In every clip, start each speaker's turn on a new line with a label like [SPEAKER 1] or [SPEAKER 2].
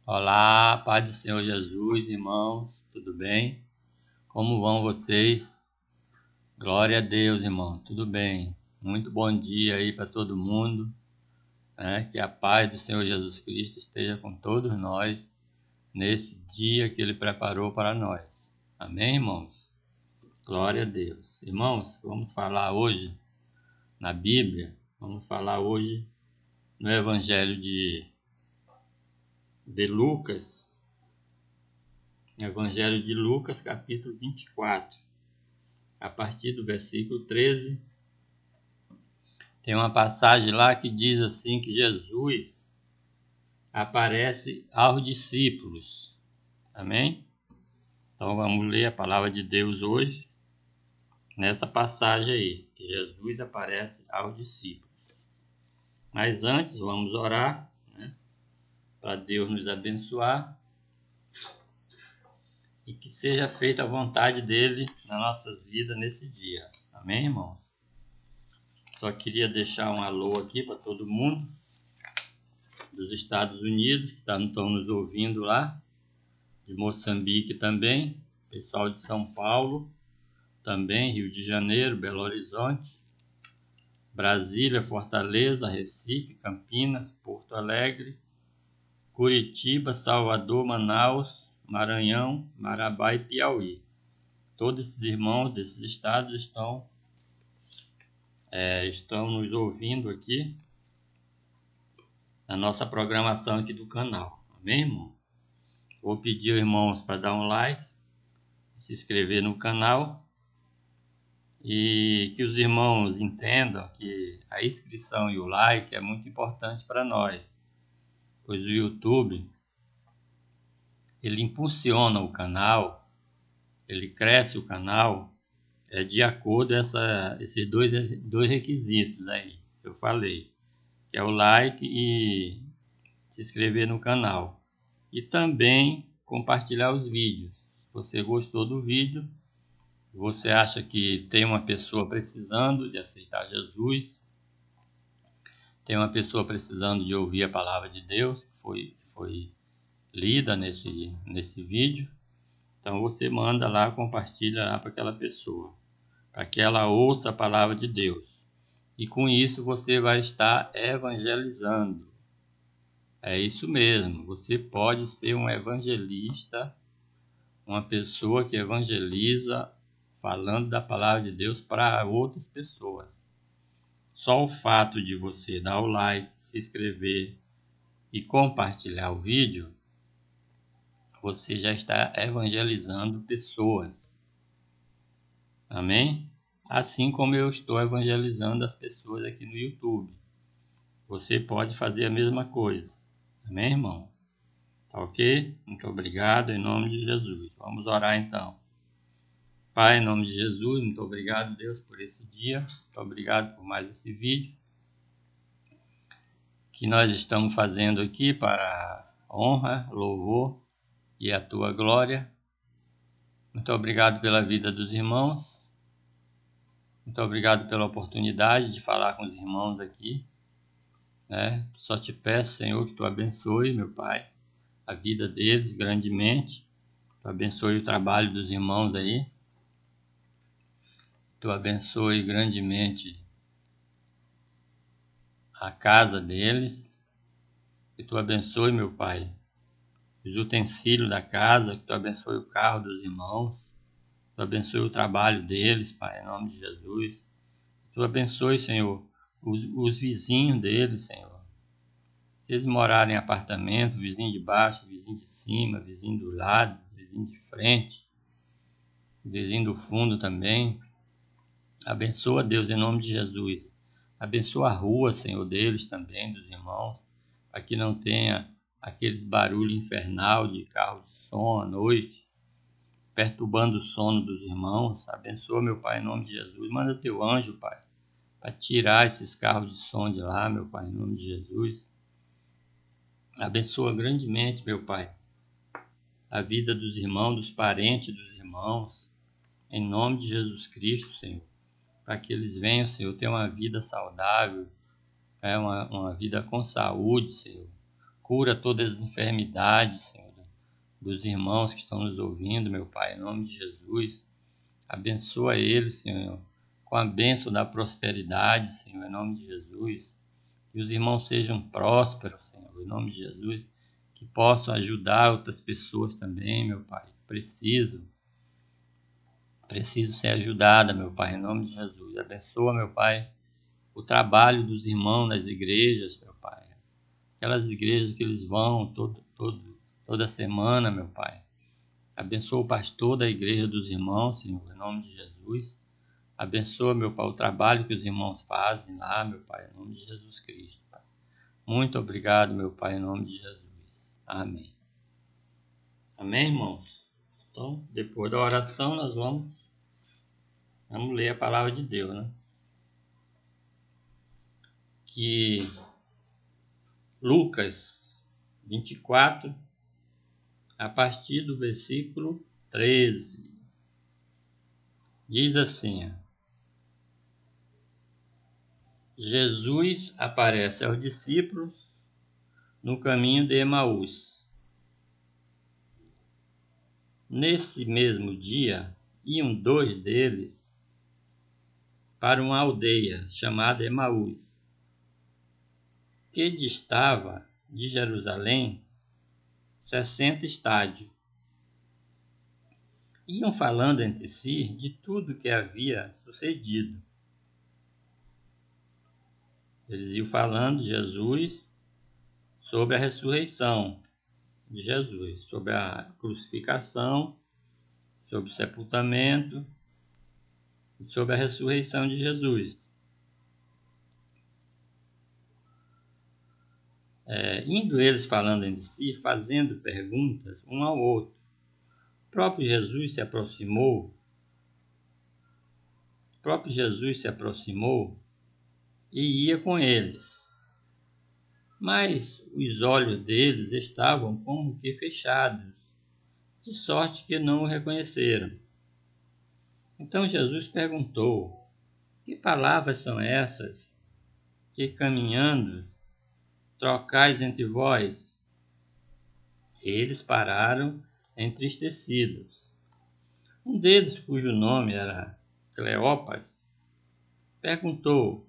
[SPEAKER 1] Olá, paz do Senhor Jesus, irmãos, tudo bem? Como vão vocês? Glória a Deus, irmão, tudo bem? Muito bom dia aí para todo mundo, né? Que a paz do Senhor Jesus Cristo esteja com todos nós nesse dia que Ele preparou para nós. Amém, irmãos? Glória a Deus. Irmãos, vamos falar hoje na Bíblia, vamos falar hoje no Evangelho de Lucas. Evangelho de Lucas, capítulo 24. A partir do versículo 13, tem uma passagem lá que diz assim que Jesus aparece aos discípulos. Amém? Então vamos ler a palavra de Deus hoje, nessa passagem aí, que Jesus aparece aos discípulos. Mas antes vamos orar, né, para Deus nos abençoar e que seja feita a vontade dele nas nossas vidas nesse dia. Amém, irmão? Só queria deixar um alô aqui para todo mundo dos Estados Unidos que estão nos ouvindo lá, de Moçambique também, pessoal de São Paulo também, Rio de Janeiro, Belo Horizonte, Brasília, Fortaleza, Recife, Campinas, Porto Alegre, Curitiba, Salvador, Manaus, Maranhão, Marabá e Piauí. Todos esses irmãos desses estados estão nos ouvindo aqui na nossa programação aqui do canal. Amém, irmão? Vou pedir aos irmãos para dar um like, se inscrever no canal e que os irmãos entendam que a inscrição e o like é muito importante para nós, pois o YouTube ele impulsiona o canal, ele cresce o canal de acordo com esses dois requisitos aí que eu falei, que é o like e se inscrever no canal e também compartilhar os vídeos. Se você gostou do vídeo, você acha que tem uma pessoa precisando de aceitar Jesus, tem uma pessoa precisando de ouvir a palavra de Deus que foi lida nesse vídeo, então você manda lá, compartilha lá para aquela pessoa, para que ela ouça a palavra de Deus. E com isso você vai estar evangelizando. É isso mesmo, você pode ser um evangelista, uma pessoa que evangeliza falando da palavra de Deus para outras pessoas. Só o fato de você dar o like, se inscrever e compartilhar o vídeo, você já está evangelizando pessoas. Amém? Assim como eu estou evangelizando as pessoas aqui no YouTube. Você pode fazer a mesma coisa. Amém, irmão? Tá ok? Muito obrigado, em nome de Jesus. Vamos orar então. Pai, em nome de Jesus, muito obrigado, Deus, por esse dia. Muito obrigado por mais esse vídeo que nós estamos fazendo aqui para honra, louvor e a tua glória. Muito obrigado pela vida dos irmãos. Muito obrigado pela oportunidade de falar com os irmãos aqui, né? Só te peço, Senhor, que tu abençoe, meu Pai, a vida deles grandemente. Tu abençoe o trabalho dos irmãos aí. Tu abençoe grandemente a casa deles. Que tu abençoe, meu Pai, os utensílios da casa. Que tu abençoe o carro dos irmãos. Que tu abençoe o trabalho deles, Pai, em nome de Jesus. Que tu abençoe, Senhor, os vizinhos deles, Senhor. Se eles morarem em apartamento, vizinho de baixo, vizinho de cima, vizinho do lado, vizinho de frente, vizinho do fundo também. Abençoa, Deus, em nome de Jesus. Abençoa a rua, Senhor, deles também, dos irmãos, para que não tenha aqueles barulhos infernal de carro de som à noite, perturbando o sono dos irmãos. Abençoa, meu Pai, em nome de Jesus. Manda teu anjo, Pai, para tirar esses carros de som de lá, meu Pai, em nome de Jesus. Abençoa grandemente, meu Pai, a vida dos irmãos, dos parentes dos irmãos, em nome de Jesus Cristo, Senhor, para que eles venham, Senhor, ter uma vida saudável, uma vida com saúde, Senhor, Cura todas as enfermidades, Senhor, dos irmãos que estão nos ouvindo, meu Pai, em nome de Jesus. Abençoa eles, Senhor, com a bênção da prosperidade, Senhor, em nome de Jesus. Que os irmãos sejam prósperos, Senhor, em nome de Jesus. Que possam ajudar outras pessoas também, meu Pai, que precisam ser ajudada, meu Pai, em nome de Jesus. Abençoa, meu Pai, o trabalho dos irmãos nas igrejas, meu Pai. Aquelas igrejas que eles vão toda semana, meu Pai. Abençoa o pastor da igreja dos irmãos, Senhor, em nome de Jesus. Abençoa, meu Pai, o trabalho que os irmãos fazem lá, meu Pai, em nome de Jesus Cristo, Pai. Muito obrigado, meu Pai, em nome de Jesus. Amém. Amém, irmãos? Então, depois da oração, nós vamos ler a palavra de Deus, né? Que Lucas 24, a partir do versículo 13, diz assim: Jesus aparece aos discípulos no caminho de Emaús. Nesse mesmo dia, iam 2 deles para uma aldeia chamada Emaús, que distava de Jerusalém 60 estádios. Iam falando entre si de tudo que havia sucedido. Eles iam falando de Jesus, sobre a ressurreição de Jesus, sobre a crucificação, sobre o sepultamento e sobre a ressurreição de Jesus. Indo eles falando entre si, fazendo perguntas um ao outro. O próprio Jesus se aproximou e ia com eles. Mas os olhos deles estavam como que fechados, de sorte que não o reconheceram. Então Jesus perguntou: que palavras são essas que, caminhando, trocais entre vós? Eles pararam entristecidos. Um deles, cujo nome era Cleopas, perguntou: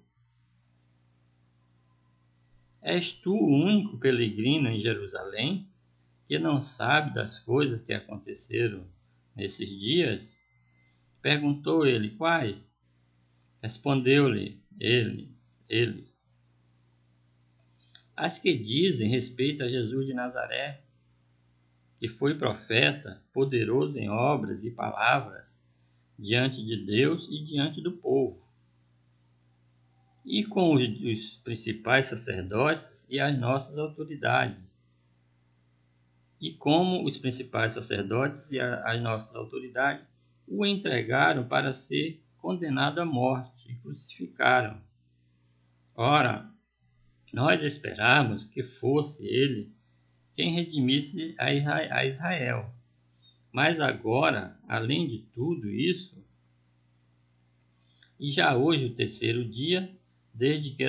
[SPEAKER 1] és tu o único peregrino em Jerusalém que não sabe das coisas que aconteceram nesses dias? Perguntou ele: quais? Respondeu-lhe eles: as que dizem respeito a Jesus de Nazaré, que foi profeta, poderoso em obras e palavras, diante de Deus e diante do povo, e com os principais sacerdotes e as nossas autoridades. E como os principais sacerdotes e as nossas autoridades o entregaram para ser condenado à morte e crucificaram. Ora, nós esperávamos que fosse ele quem redimisse a Israel. Mas agora, além de tudo isso, e já hoje o 3º dia, desde que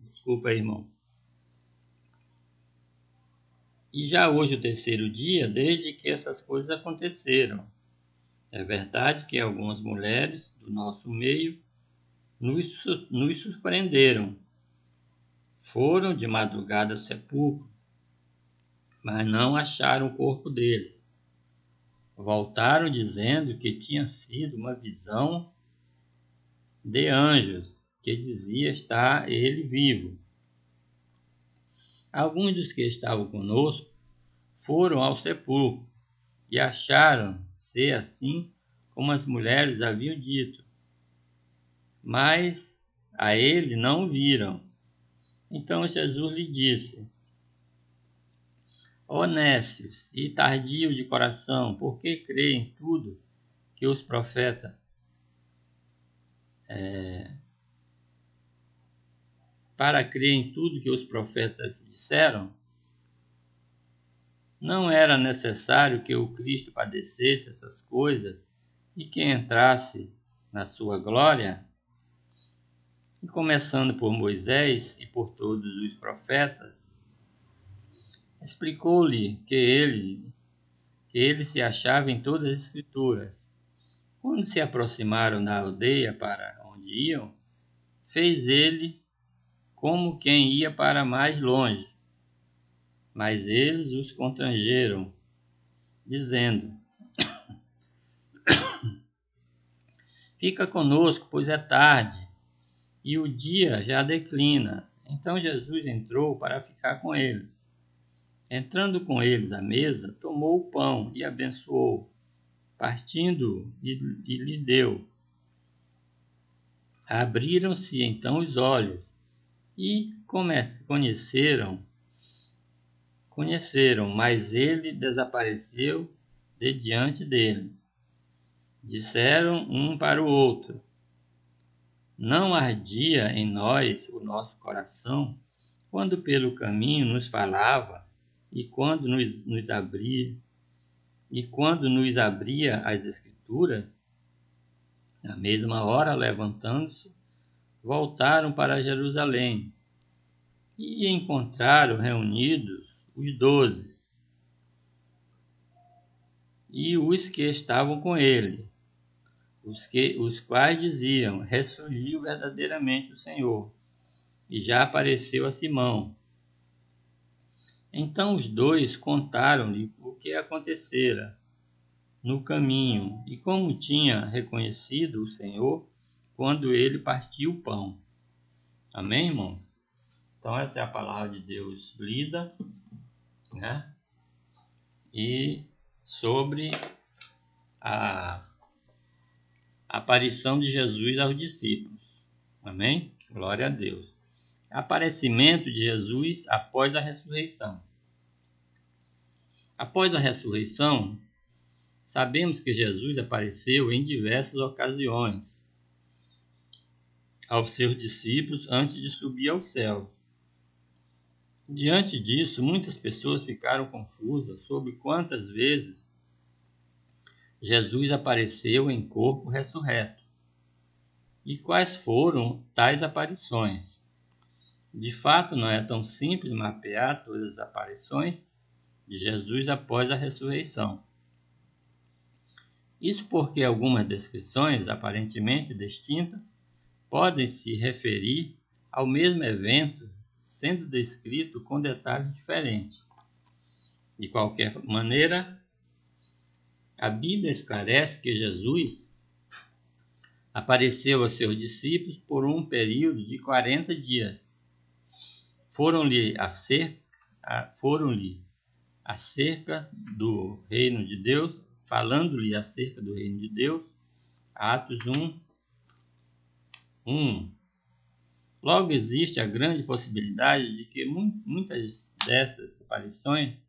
[SPEAKER 1] Desculpa aí, irmão. E já hoje o 3º dia, desde que essas coisas aconteceram. É verdade que algumas mulheres do nosso meio nos surpreenderam. Foram de madrugada ao sepulcro, mas não acharam o corpo dele. Voltaram dizendo que tinha sido uma visão de anjos, que dizia estar ele vivo. Alguns dos que estavam conosco foram ao sepulcro e acharam ser assim como as mulheres haviam dito, mas a ele não viram. Então Jesus lhe disse: ó nécios e tardio de coração, por que crê em tudo que os profetas para crer em tudo que os profetas disseram? Não era necessário que o Cristo padecesse essas coisas e que entrasse na sua glória? e começando por Moisés e por todos os profetas, explicou-lhe que ele se achava em todas as Escrituras. Quando se aproximaram da aldeia para onde iam, fez ele como quem ia para mais longe. Mas eles os constrangeram, dizendo: Fica conosco, pois é tarde, e o dia já declina. Então Jesus entrou para ficar com eles. Entrando com eles à mesa, tomou o pão e abençoou, partindo e lhe deu. Abriram-se então os olhos e conheceram, mas ele desapareceu de diante deles. Disseram um para o outro: Não ardia em nós o nosso coração quando pelo caminho nos falava e quando nos abria as Escrituras? Na mesma hora, levantando-se, voltaram para Jerusalém e encontraram reunidos os 12 e os que estavam com ele, os quais diziam: Ressurgiu verdadeiramente o Senhor, e já apareceu a Simão. Então os dois contaram-lhe o que acontecera no caminho e como tinha reconhecido o Senhor quando ele partiu o pão. Amém, irmãos? Então essa é a palavra de Deus lida, né? E sobre a aparição de Jesus aos discípulos. Amém? Glória a Deus. Aparecimento de Jesus após a ressurreição. Após a ressurreição, sabemos que Jesus apareceu em diversas ocasiões aos seus discípulos antes de subir ao céu. Diante disso, muitas pessoas ficaram confusas sobre quantas vezes Jesus apareceu em corpo ressurreto e quais foram tais aparições. De fato, não é tão simples mapear todas as aparições de Jesus após a ressurreição. Isso porque algumas descrições aparentemente distintas podem se referir ao mesmo evento, sendo descrito com detalhes diferentes. De qualquer maneira, a Bíblia esclarece que Jesus apareceu a seus discípulos por um período de 40 dias. Foram-lhe acerca do reino de Deus, falando-lhe acerca do reino de Deus, Atos 1. Logo existe a grande possibilidade de que muitas dessas aparições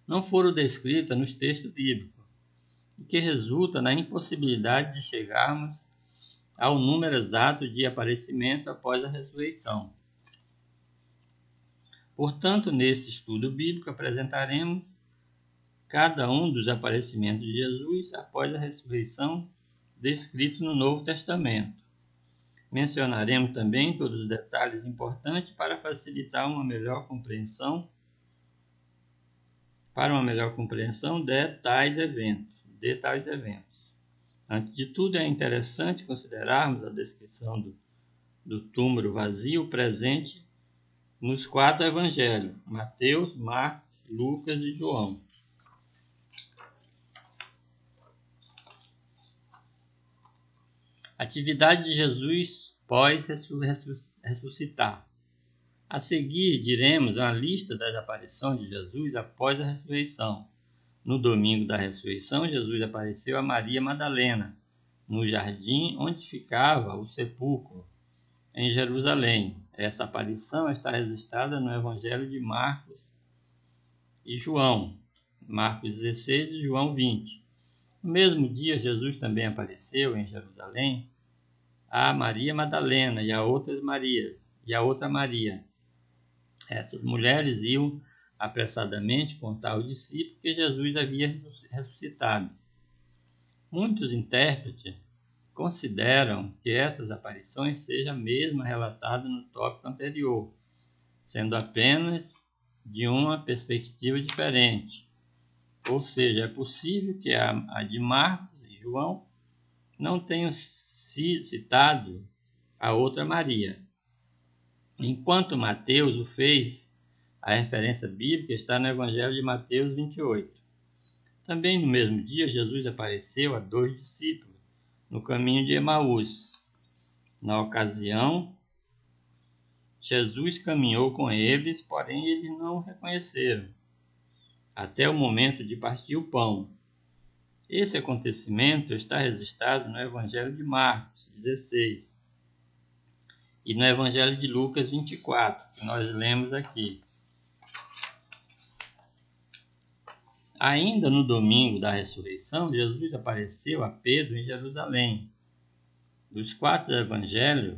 [SPEAKER 1] não foram descritas nos textos bíblicos, o que resulta na impossibilidade de chegarmos ao número exato de aparecimento após a ressurreição. Portanto, nesse estudo bíblico apresentaremos cada um dos aparecimentos de Jesus após a ressurreição descritos no Novo Testamento. Mencionaremos também todos os detalhes importantes para facilitar uma melhor compreensão de tais eventos. Antes de tudo, é interessante considerarmos a descrição do túmulo vazio presente nos 4 evangelhos: Mateus, Marcos, Lucas e João. Atividade de Jesus pós ressuscitar. A seguir, diremos uma lista das aparições de Jesus após a ressurreição. No domingo da ressurreição, Jesus apareceu a Maria Madalena, no jardim onde ficava o sepulcro, em Jerusalém. Essa aparição está registrada no Evangelho de Marcos e João, Marcos 16 e João 20. No mesmo dia, Jesus também apareceu em Jerusalém a Maria Madalena e a outra Maria. Essas mulheres iam apressadamente contar aos discípulos que Jesus havia ressuscitado. Muitos intérpretes consideram que essas aparições sejam a mesma relatada no tópico anterior, sendo apenas de uma perspectiva diferente. Ou seja, é possível que a de Marcos e João não tenham citado a outra Maria, enquanto Mateus o fez. A referência bíblica está no Evangelho de Mateus 28. Também no mesmo dia, Jesus apareceu a 2 discípulos no caminho de Emaús. Na ocasião, Jesus caminhou com eles, porém eles não o reconheceram, até o momento de partir o pão. Esse acontecimento está registrado no Evangelho de Marcos 16 e no Evangelho de Lucas 24, que nós lemos aqui. Ainda no domingo da ressurreição, Jesus apareceu a Pedro em Jerusalém. Dos 4 evangelhos,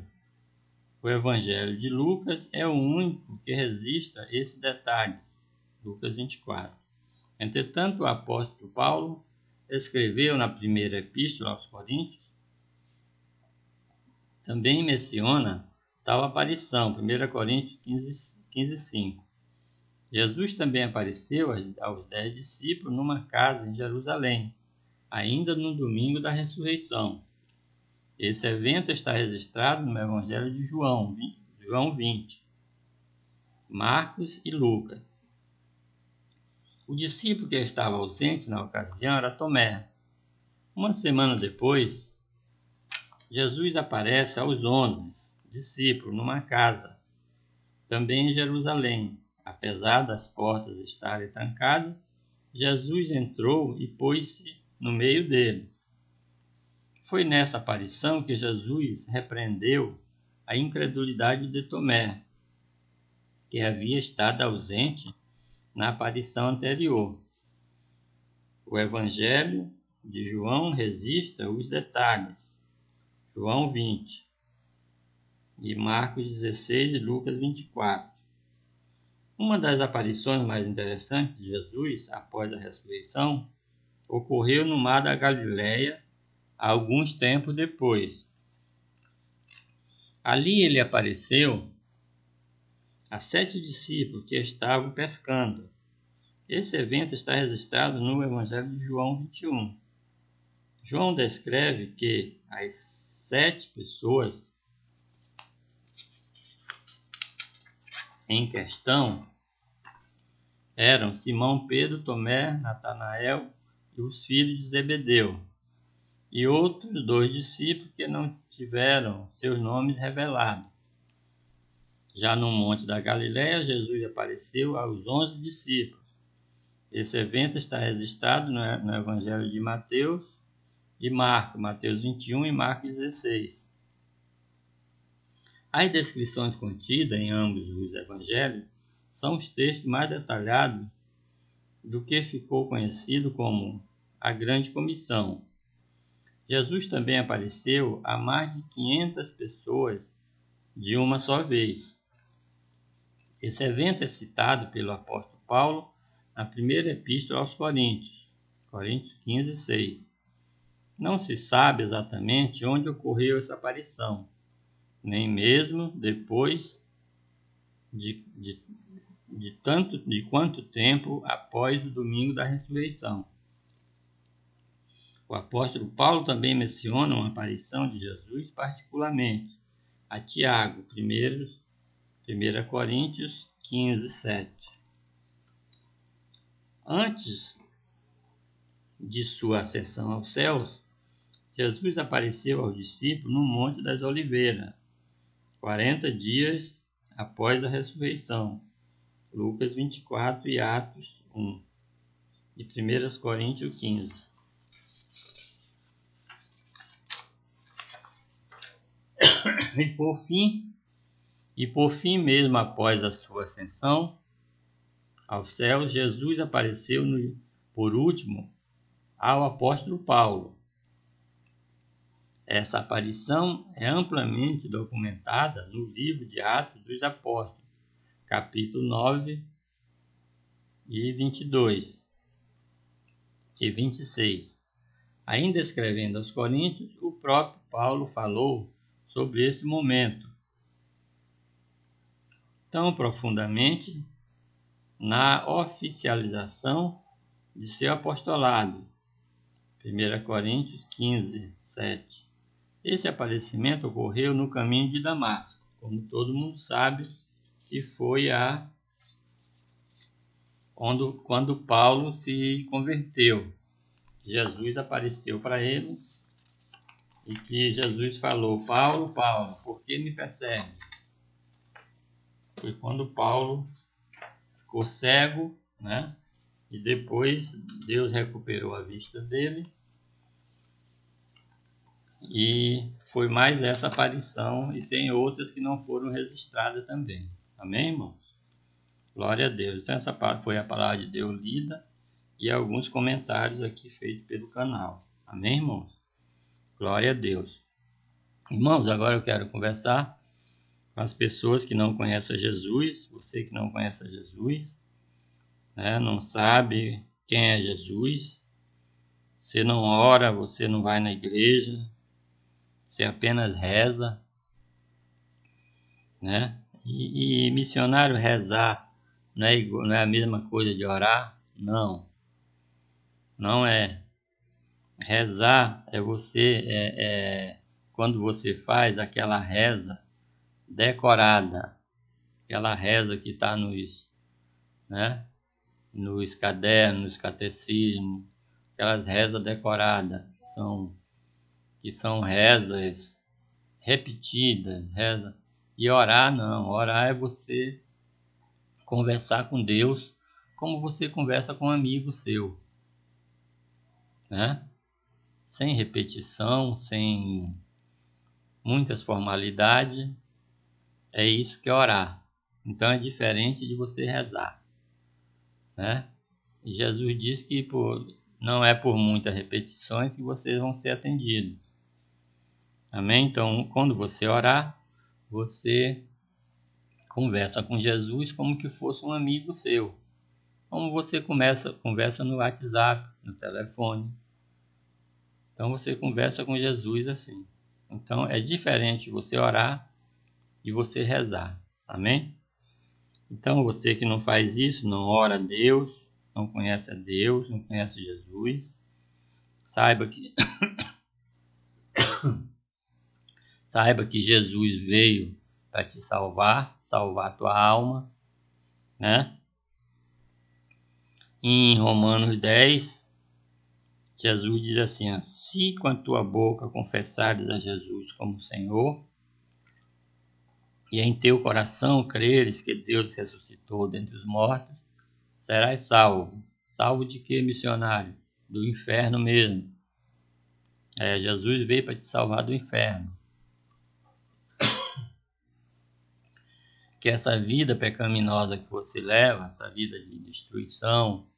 [SPEAKER 1] o Evangelho de Lucas é o único que registra esse detalhe, Lucas 24. Entretanto, o apóstolo Paulo escreveu na primeira epístola aos Coríntios, também menciona tal aparição, 1 Coríntios 15:5. Jesus também apareceu aos 10 discípulos numa casa em Jerusalém, ainda no domingo da ressurreição. Esse evento está registrado no Evangelho de João 20, Marcos e Lucas. O discípulo que estava ausente na ocasião era Tomé. Uma semana depois, Jesus aparece aos 11 discípulos numa casa, também em Jerusalém. Apesar das portas estarem trancadas, Jesus entrou e pôs-se no meio deles. Foi nessa aparição que Jesus repreendeu a incredulidade de Tomé, que havia estado ausente na aparição anterior. O Evangelho de João registra os detalhes, João 20, e Marcos 16 e Lucas 24. Uma das aparições mais interessantes de Jesus após a ressurreição ocorreu no mar da Galileia, alguns tempos depois. Ali ele apareceu a 7 discípulos que estavam pescando. Esse evento está registrado no Evangelho de João 21. João descreve que as 7 pessoas em questão eram Simão Pedro, Tomé, Natanael e os filhos de Zebedeu, e outros 2 discípulos que não tiveram seus nomes revelados. Já no Monte da Galileia, Jesus apareceu aos 11 discípulos. Esse evento está registrado no Evangelho de Mateus e Marcos, Mateus 21 e Marcos 16. As descrições contidas em ambos os evangelhos são os textos mais detalhados do que ficou conhecido como a Grande Comissão. Jesus também apareceu a mais de 500 pessoas de uma só vez. Esse evento é citado pelo apóstolo Paulo na primeira epístola aos Coríntios, Coríntios 15:6. Não se sabe exatamente onde ocorreu essa aparição, nem mesmo depois de quanto tempo após o domingo da ressurreição. O apóstolo Paulo também menciona uma aparição de Jesus particularmente a Tiago, 1 Coríntios 15:7. Antes de sua ascensão aos céus, Jesus apareceu aos discípulos no Monte das Oliveiras, 40 dias após a ressurreição, Lucas 24 e Atos 1, e 1 Coríntios 15. E por fim, mesmo após a sua ascensão aos céus, Jesus apareceu por último ao apóstolo Paulo. Essa aparição é amplamente documentada no livro de Atos dos Apóstolos, capítulo 9 e 22 e 26. Ainda escrevendo aos Coríntios, o próprio Paulo falou sobre esse momento tão profundamente na oficialização de seu apostolado. 1 Coríntios 15, 7. Esse aparecimento ocorreu no caminho de Damasco, como todo mundo sabe, que foi quando Paulo se converteu. Jesus apareceu para ele e que Jesus falou: Paulo, Paulo, por que me persegue? Foi quando Paulo ficou cego, né? E depois Deus recuperou a vista dele. E foi mais essa aparição, e tem outras que não foram registradas também. Amém, irmãos? Glória a Deus. Então essa foi a palavra de Deus lida e alguns comentários aqui feitos pelo canal. Amém, irmãos? Glória a Deus. Irmãos, agora eu quero conversar com as pessoas que não conhecem Jesus. Você que não conhece Jesus, né, não sabe quem é Jesus. Você não ora, você não vai na igreja, você apenas reza, né? E missionário rezar não é a mesma coisa de orar? Não, não é. Rezar é quando você faz aquela reza decorada, aquela reza que está né, nos cadernos, nos catecismos, aquelas rezas decoradas, que são rezas repetidas, reza. E orar não, orar é você conversar com Deus como você conversa com um amigo seu, né? Sem repetição, sem muitas formalidades, é isso que é orar. Então é diferente de você rezar, né? E Jesus diz que não é por muitas repetições que vocês vão ser atendidos. Amém? Então, quando você orar, você conversa com Jesus como que fosse um amigo seu. Como você conversa no WhatsApp, no telefone. Então você conversa com Jesus assim. Então é diferente você orar e você rezar. Amém? Então você que não faz isso, não ora a Deus, não conhece a Deus, não conhece Jesus, saiba que Jesus veio para te salvar a tua alma, né? Em Romanos 10, Jesus diz assim: se com a tua boca confessares a Jesus como Senhor, e em teu coração creres que Deus ressuscitou dentre os mortos, serás salvo. Salvo de quê, missionário? Do inferno mesmo. Jesus veio para te salvar do inferno. Que essa vida pecaminosa que você leva, essa vida de destruição,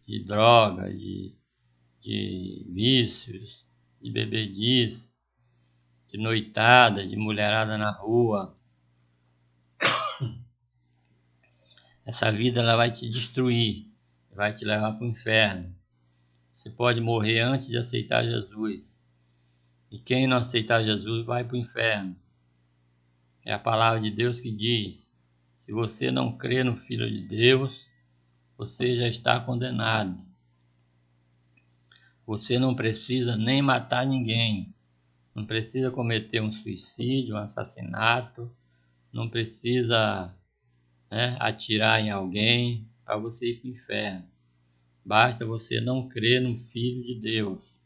[SPEAKER 1] de droga, de vícios, de bebedice, de noitada, de mulherada na rua, essa vida ela vai te destruir, vai te levar para o inferno. Você pode morrer antes de aceitar Jesus. E quem não aceitar Jesus vai para o inferno. É a palavra de Deus que diz: se você não crê no Filho de Deus, você já está condenado. Você não precisa nem matar ninguém. Não precisa cometer um suicídio, um assassinato. Não precisa, né, atirar em alguém para você ir para o inferno. Basta você não crer no Filho de Deus.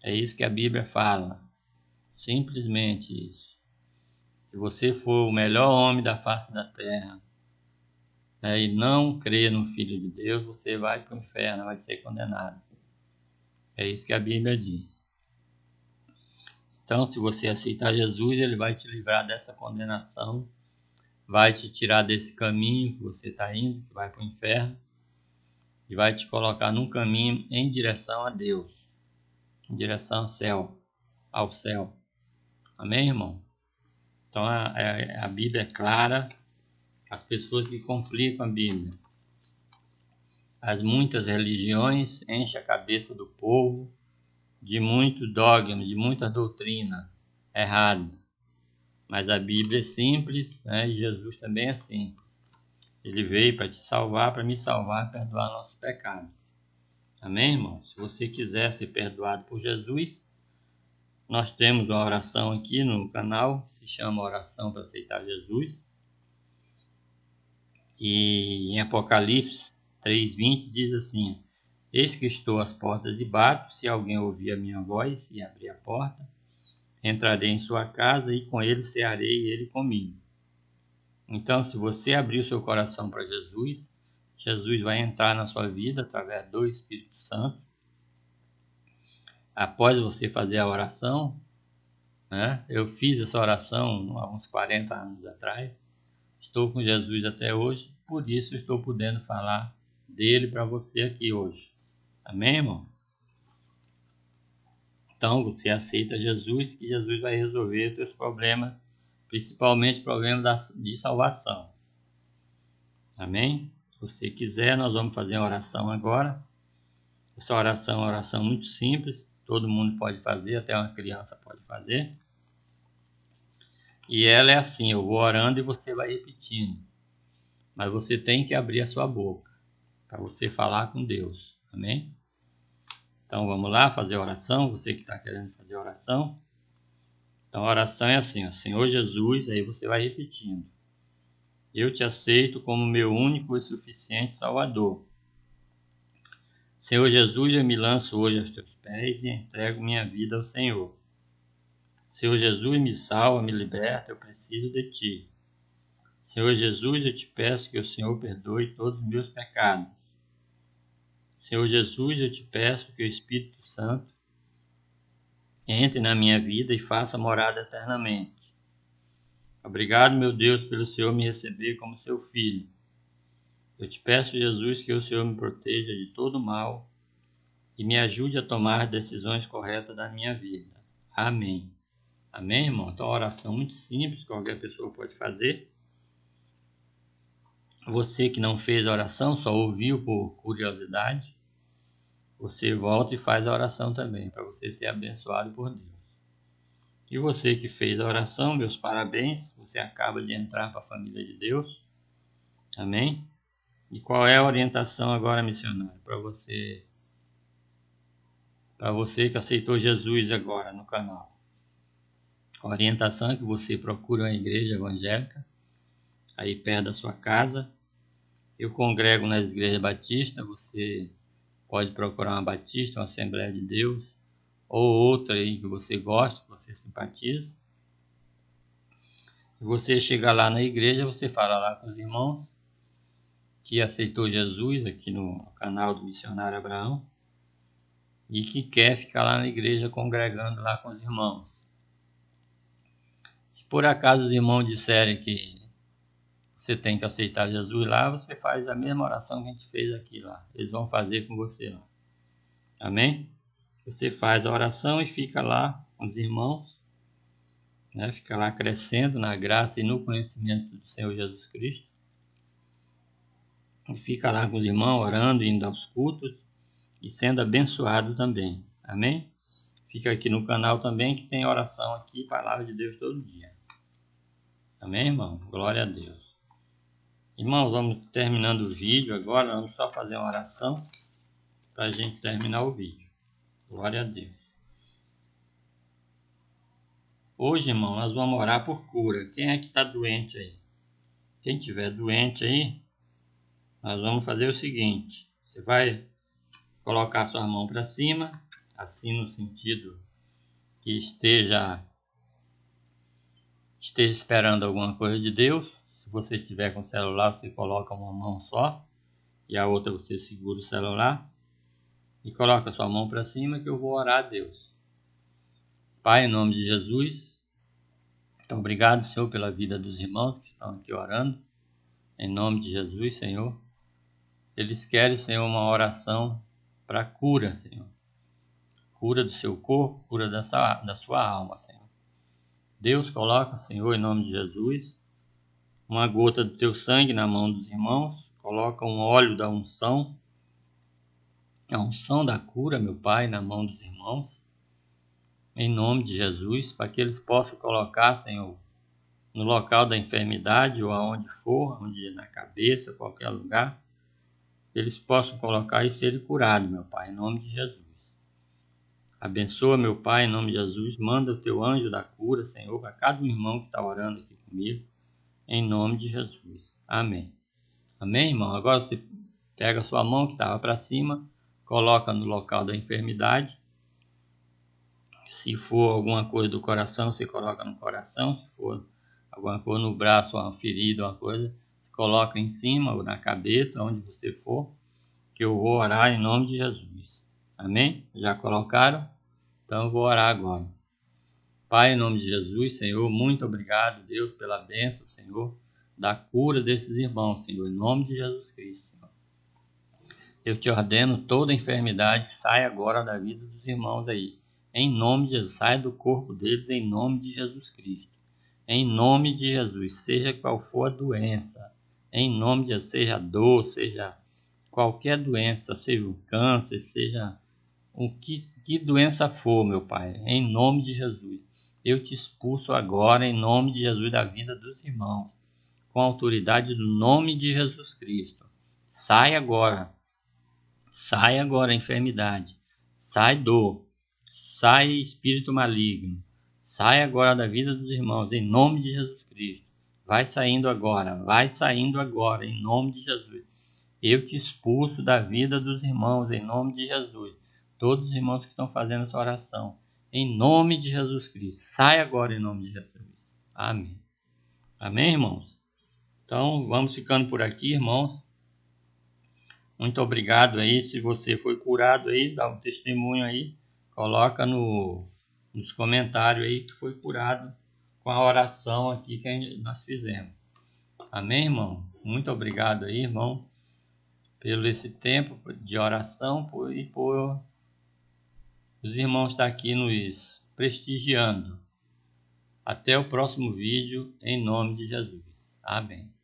[SPEAKER 1] É isso que a Bíblia fala. Simplesmente isso. Se você for o melhor homem da face da terra, né, e não crer no Filho de Deus, você vai para o inferno, vai ser condenado. É isso que a Bíblia diz. Então, se você aceitar Jesus, ele vai te livrar dessa condenação, vai te tirar desse caminho que você está indo, que vai para o inferno, e vai te colocar num caminho em direção a Deus, em direção ao céu. Amém, irmão? Então a Bíblia é clara, as pessoas que complicam a Bíblia. As muitas religiões enchem a cabeça do povo de muito dogma, de muita doutrina errada. Mas a Bíblia é simples, né? E Jesus também é simples. Ele veio para te salvar, para me salvar, perdoar nossos pecados. Amém, irmão? Se você quiser ser perdoado por Jesus, nós temos uma oração aqui no canal, que se chama Oração para Aceitar Jesus. E em Apocalipse 3:20 diz assim: Eis que estou às portas e bato, se alguém ouvir a minha voz e abrir a porta, entrarei em sua casa e com ele cearei e ele comigo. Então, se você abrir o seu coração para Jesus, Jesus vai entrar na sua vida através do Espírito Santo. Após você fazer a oração, né? Eu fiz essa oração há uns 40 anos atrás. Estou com Jesus até hoje, por isso estou podendo falar dele para você aqui hoje. Amém, irmão? Então, você aceita Jesus, que Jesus vai resolver os seus problemas, principalmente problemas de salvação. Amém? Se você quiser, nós vamos fazer uma oração agora. Essa oração é uma oração muito simples, todo mundo pode fazer, até uma criança pode fazer. E ela é assim, eu vou orando e você vai repetindo. Mas você tem que abrir a sua boca para você falar com Deus. Amém? Então vamos lá fazer a oração, você que está querendo fazer a oração. Então a oração é assim, ó, Senhor Jesus, aí você vai repetindo. Eu te aceito como meu único e suficiente Salvador. Senhor Jesus, eu me lanço hoje aos teus pés e entrego minha vida ao Senhor. Senhor Jesus, me salva, me liberta, eu preciso de ti. Senhor Jesus, eu te peço que o Senhor perdoe todos os meus pecados. Senhor Jesus, eu te peço que o Espírito Santo entre na minha vida e faça morada eternamente. Obrigado, meu Deus, pelo Senhor me receber como seu filho. Eu te peço, Jesus, que o Senhor me proteja de todo mal e me ajude a tomar decisões corretas da minha vida. Amém. Amém, irmão? Então, uma oração muito simples, qualquer pessoa pode fazer. Você que não fez a oração, só ouviu por curiosidade, você volta e faz a oração também, para você ser abençoado por Deus. E você que fez a oração, meus parabéns, você acaba de entrar para a família de Deus. Amém? E qual é a orientação agora, missionário, para você que aceitou Jesus agora no canal? A orientação é que você procure uma igreja evangélica, aí perto da sua casa. Eu congrego nas igrejas batistas, você pode procurar uma batista, uma Assembleia de Deus, ou outra aí que você gosta, que você simpatiza. E você chega lá na igreja, você fala lá com os irmãos que aceitou Jesus aqui no canal do Missionário Abraão e que quer ficar lá na igreja congregando lá com os irmãos. Se por acaso os irmãos disserem que você tem que aceitar Jesus lá, você faz a mesma oração que a gente fez aqui lá. Eles vão fazer com você lá. Amém? Você faz a oração e fica lá com os irmãos, né? Fica lá crescendo na graça e no conhecimento do Senhor Jesus Cristo. E fica lá com os irmãos orando, indo aos cultos e sendo abençoado também. Amém? Fica aqui no canal também que tem oração aqui, palavra de Deus todo dia. Amém, irmão? Glória a Deus. Irmãos, vamos terminando o vídeo agora, vamos só fazer uma oração para a gente terminar o vídeo. Glória a Deus. Hoje, irmão, nós vamos orar por cura. Quem é que está doente aí? Quem tiver doente aí, nós vamos fazer o seguinte. Você vai colocar sua mão para cima, assim no sentido que esteja esperando alguma coisa de Deus. Se você tiver com o celular, você coloca uma mão só e a outra você segura o celular e coloca sua mão para cima que eu vou orar a Deus. Pai, em nome de Jesus, muito obrigado, Senhor, pela vida dos irmãos que estão aqui orando. Em nome de Jesus, Senhor. Eles querem, Senhor, uma oração para cura, Senhor. Cura do seu corpo, cura da sua alma, Senhor. Deus, coloca, Senhor, em nome de Jesus, uma gota do teu sangue na mão dos irmãos. Coloca um óleo da unção, a unção da cura, meu Pai, na mão dos irmãos. em nome de Jesus, para que eles possam colocar, Senhor, no local da enfermidade ou aonde for, onde na cabeça, qualquer lugar, eles possam colocar e serem curados, meu Pai, em nome de Jesus. Abençoa, meu Pai, em nome de Jesus, manda o teu anjo da cura, Senhor, para cada irmão que está orando aqui comigo, em nome de Jesus. Amém. Amém, irmão? Agora você pega a sua mão que estava para cima, coloca no local da enfermidade. Se for alguma coisa do coração, você coloca no coração. Se for alguma coisa no braço, uma ferida, uma coisa, você coloca em cima ou na cabeça, onde você for, que eu vou orar em nome de Jesus. Amém? Já colocaram? Então eu vou orar agora. Pai, em nome de Jesus, Senhor, muito obrigado, Deus, pela bênção, Senhor, da cura desses irmãos, Senhor, em nome de Jesus Cristo, Senhor. Eu te ordeno toda enfermidade, sai agora da vida dos irmãos aí. Em nome de Jesus, sai do corpo deles, em nome de Jesus Cristo. Em nome de Jesus, seja qual for a doença, em nome de Jesus, seja dor, seja qualquer doença, seja o câncer, seja o que doença for, meu Pai, em nome de Jesus. Eu te expulso agora, em nome de Jesus, da vida dos irmãos, com a autoridade do nome de Jesus Cristo. Sai agora enfermidade, sai dor, sai espírito maligno, sai agora da vida dos irmãos, em nome de Jesus Cristo. Vai saindo agora, em nome de Jesus. Eu te expulso da vida dos irmãos, em nome de Jesus. Todos os irmãos que estão fazendo essa oração, em nome de Jesus Cristo. Sai agora em nome de Jesus. Amém. Amém, irmãos? Então, vamos ficando por aqui, irmãos. Muito obrigado aí. Se você foi curado aí, dá um testemunho aí. Coloca nos comentários aí que foi curado com a oração aqui que nós fizemos. Amém, irmão? Muito obrigado aí, irmão, pelo esse tempo de oração e por os irmãos estar aqui nos prestigiando. Até o próximo vídeo, em nome de Jesus. Amém.